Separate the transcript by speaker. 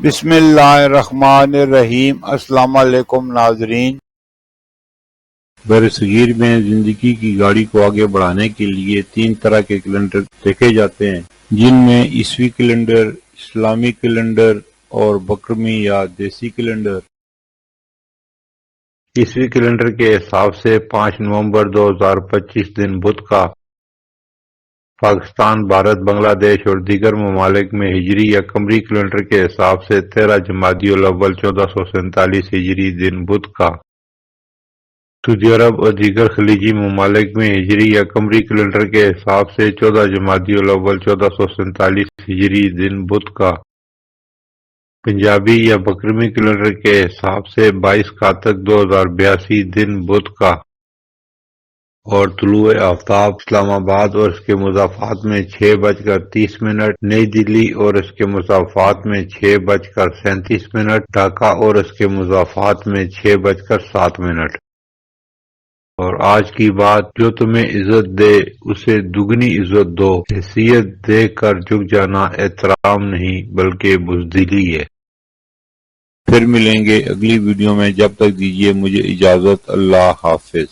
Speaker 1: بسم اللہ الرحمن الرحیم۔ السلام علیکم ناظرین۔ برصغیر میں زندگی کی گاڑی کو آگے بڑھانے کے لیے 3 طرح کے کیلنڈر دیکھے جاتے ہیں، جن میں عیسوی کیلنڈر، اسلامی کیلنڈر اور بکرمی یا دیسی کیلنڈر۔ عیسوی کیلنڈر کے حساب سے 5 نومبر 2025 دن بدھ کا پاکستان، بھارت، بنگلہ دیش اور دیگر ممالک میں ہجری یا قمری کیلنڈر کے حساب سے 13 جمادی الاول 1447 ہجری دن بدھ کا سعودی عرب اور دیگر خلیجی ممالک میں ہجری یا قمری کیلنڈر کے حساب سے 14 جمادی الاول 1447 ہجری دن بدھ کا پنجابی یا بکرمی کیلنڈر کے حساب سے 22 کاتک 2082 دن بدھ کا اور طلوع آفتاب اسلام آباد اور اس کے مضافات میں 6:30 نئی دہلی اور اس کے مضافات میں 6:37 ڈھاکہ اور اس کے مضافات میں 6:07۔ اور آج کی بات، جو تمہیں عزت دے اسے دگنی عزت دو، حیثیت دے کر جھک جانا احترام نہیں بلکہ بزدلی ہے۔ پھر ملیں گے اگلی ویڈیو میں، جب تک دیجیے مجھے اجازت، اللہ حافظ۔